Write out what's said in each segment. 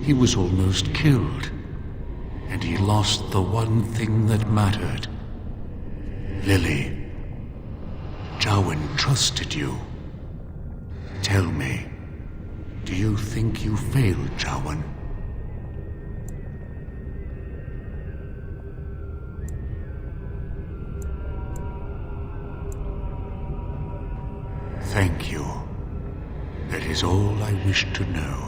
he was almost killed. And he lost the one thing that mattered. Lily, Jawen trusted you. Tell me, do you think you failed Jawen? Thank you. That is all I wish to know.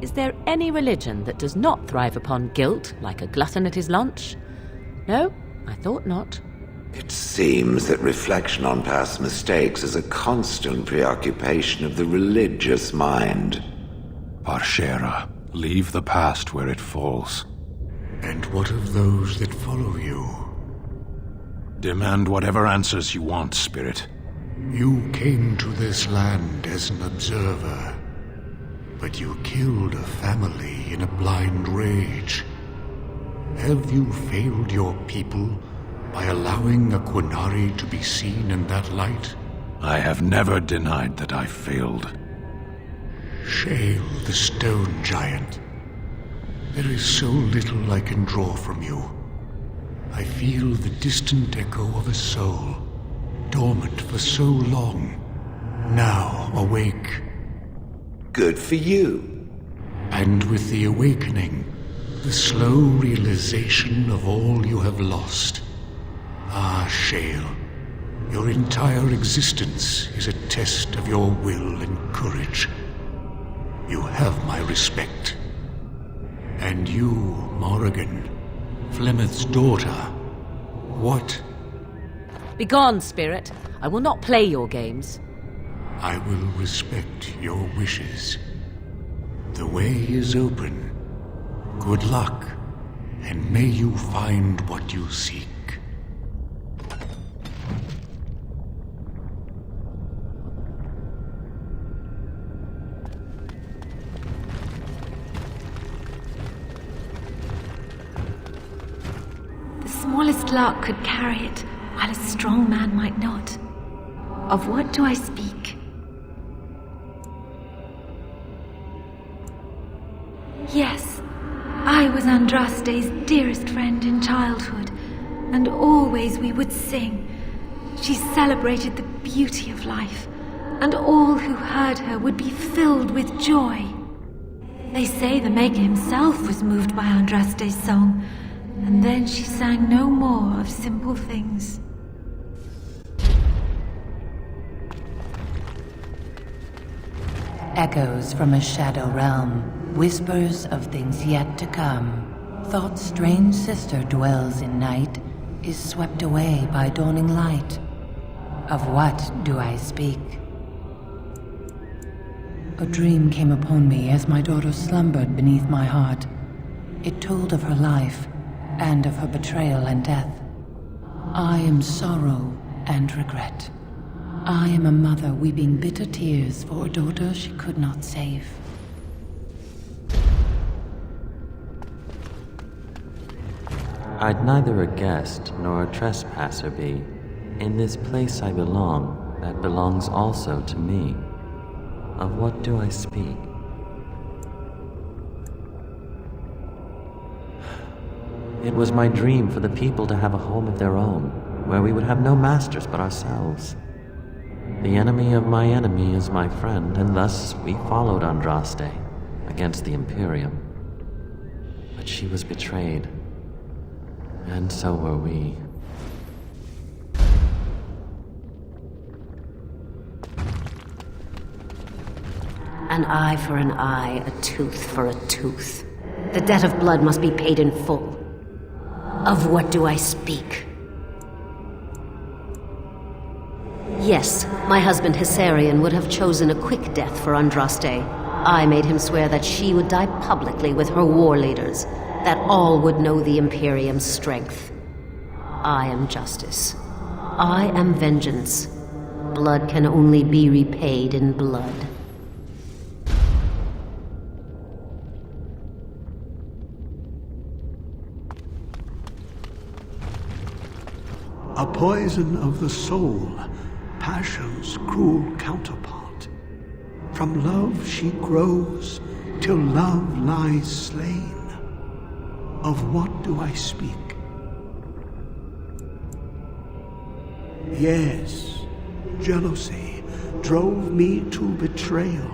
Is there any religion that does not thrive upon guilt, like a glutton at his lunch? No, I thought not. It seems that reflection on past mistakes is a constant preoccupation of the religious mind. Parshera, leave the past where it falls. And what of those that follow you? Demand whatever answers you want, Spirit. You came to this land as an observer, but you killed a family in a blind rage. Have you failed your people by allowing a Qunari to be seen in that light? I have never denied that I failed. Shale, the stone giant. There is so little I can draw from you. I feel the distant echo of a soul, dormant for so long, now awake. Good for you. And with the awakening, the slow realization of all you have lost. Ah, Shale, your entire existence is a test of your will and courage. You have my respect. And you, Morrigan, Flemeth's daughter, what? Begone, Spirit. I will not play your games. I will respect your wishes. The way is open. Good luck, and may you find what you seek. The smallest lark could carry it, while a strong man might not. Of what do I speak? Yes, I was Andraste's dearest friend in childhood, and always we would sing. She celebrated the beauty of life, and all who heard her would be filled with joy. They say the Maker himself was moved by Andraste's song, and then she sang no more of simple things. Echoes from a shadow realm, whispers of things yet to come. Thought's strange sister dwells in night, is swept away by dawning light. Of what do I speak? A dream came upon me as my daughter slumbered beneath my heart. It told of her life, and of her betrayal and death. I am sorrow and regret. I am a mother weeping bitter tears for a daughter she could not save. I'd neither a guest nor a trespasser be. In this place I belong, that belongs also to me. Of what do I speak? It was my dream for the people to have a home of their own, where we would have no masters but ourselves. The enemy of my enemy is my friend, and thus we followed Andraste against the Imperium. But she was betrayed, and so were we. An eye for an eye, a tooth for a tooth. The debt of blood must be paid in full. Of what do I speak? Yes, my husband Hessarian would have chosen a quick death for Andraste. I made him swear that she would die publicly with her war leaders, that all would know the Imperium's strength. I am justice. I am vengeance. Blood can only be repaid in blood. A poison of the soul, passion's cruel counterpart. From love she grows, till love lies slain. Of what do I speak? Yes, jealousy drove me to betrayal.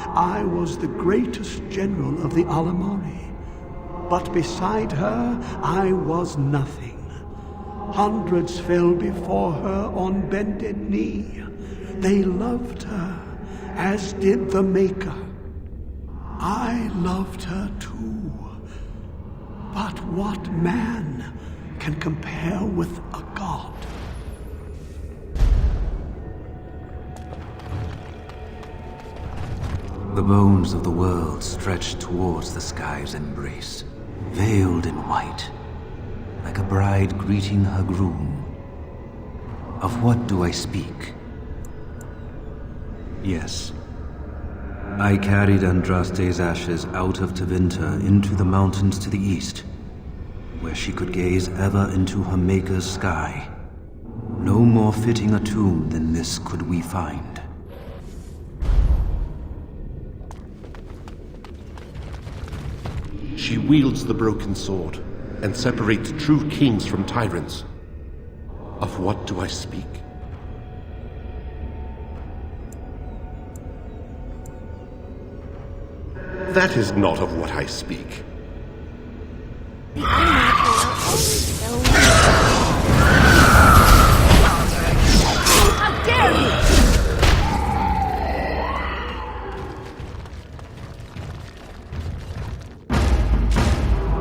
I was the greatest general of the Alamari, but beside her I was nothing. Hundreds fell before her on bended knee. They loved her, as did the Maker. I loved her too. But what man can compare with a god? The bones of the world stretched towards the sky's embrace, veiled in white, like a bride greeting her groom. Of what do I speak? Yes. I carried Andraste's ashes out of Tevinter into the mountains to the east, where she could gaze ever into her Maker's sky. No more fitting a tomb than this could we find. She wields the broken sword and separates true kings from tyrants. Of what do I speak? That is not of what I speak. How dare you!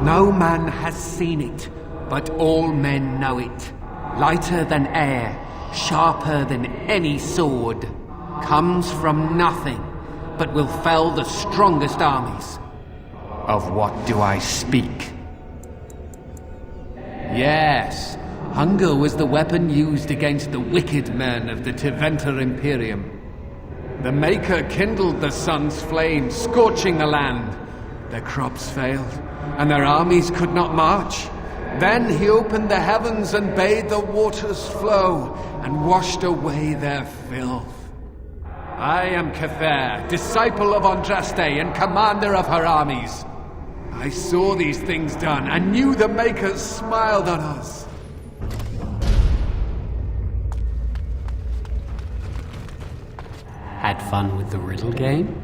No man has seen it, but all men know it. Lighter than air, sharper than any sword. Comes from nothing, but will fell the strongest armies. Of what do I speak? Yes, hunger was the weapon used against the wicked men of the Tevinter Imperium. The Maker kindled the sun's flame, scorching the land. Their crops failed, and their armies could not march. Then he opened the heavens and bade the waters flow, and washed away their filth. I am Cathair, disciple of Andraste and commander of her armies. I saw these things done, and knew the Makers smiled on us. Had fun with the riddle game?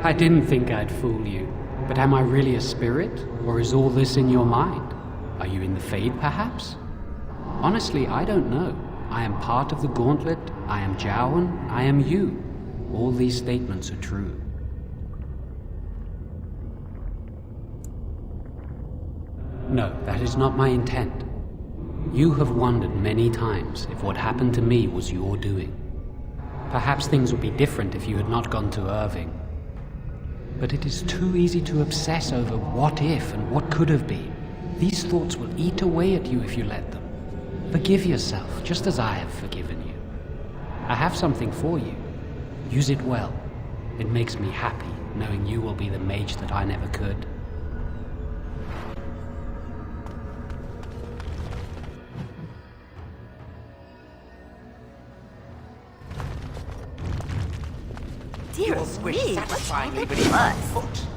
I didn't think I'd fool you, but am I really a spirit, or is all this in your mind? Are you in the Fade, perhaps? Honestly, I don't know. I am part of the Gauntlet, I am Jowan, I am you. All these statements are true. No, that is not my intent. You have wondered many times if what happened to me was your doing. Perhaps things would be different if you had not gone to Irving. But it is too easy to obsess over what if and what could have been. These thoughts will eat away at you if you let them. Forgive yourself, just as I have forgiven you. I have something for you. Use it well. It makes me happy, knowing you will be the mage that I never could. Dearest me, satisfying me beneath my foot.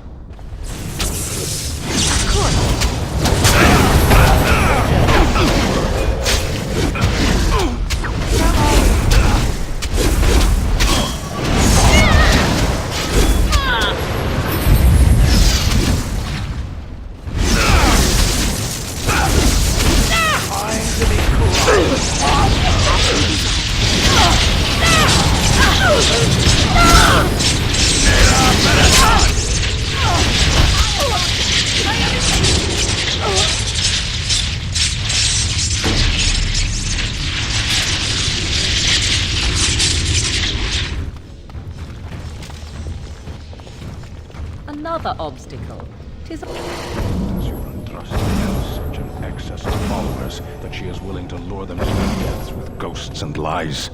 Another obstacle. 'Tis a... Does your Andraste have such an excess of followers that she is willing to lure them to their deaths with ghosts and lies?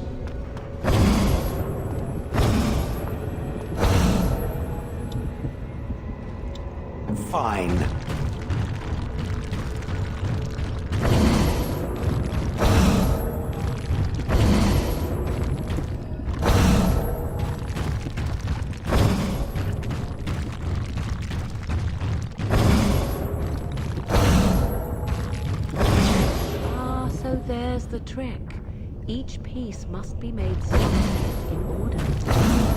Fine. the trick. Each piece must be made soft in order to drop.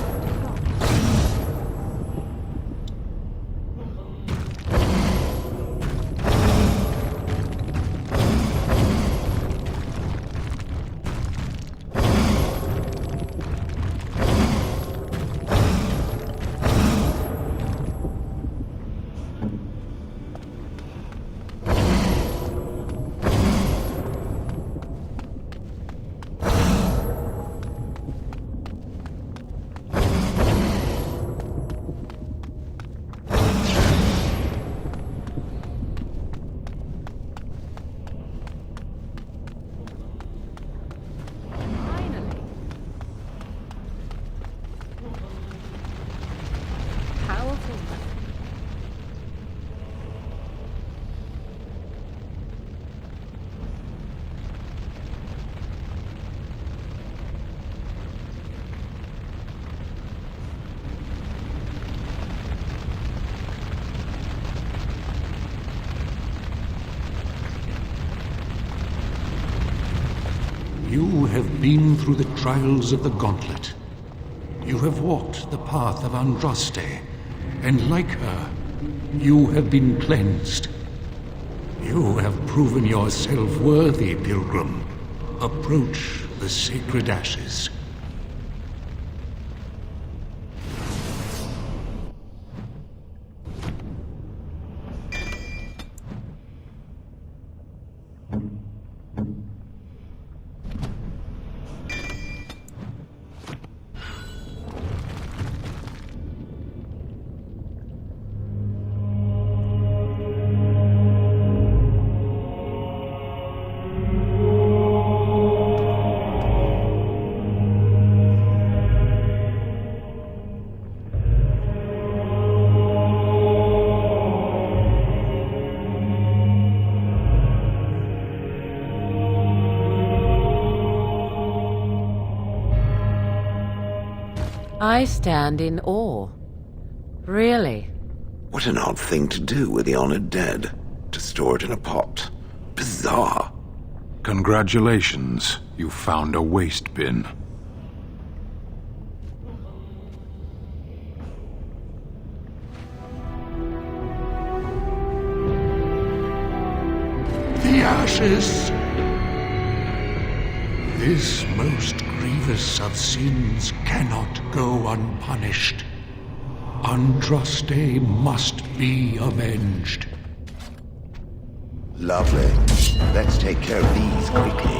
You have been through the trials of the Gauntlet. You have walked the path of Andraste, and like her, you have been cleansed. You have proven yourself worthy, Pilgrim. Approach the sacred ashes. I stand in awe. Really. What an odd thing to do with the honored dead. To store it in a pot. Bizarre. Congratulations. You found a waste bin. The ashes! This most grievous of sins cannot go unpunished. Andraste must be avenged. Lovely. Let's take care of these quickly.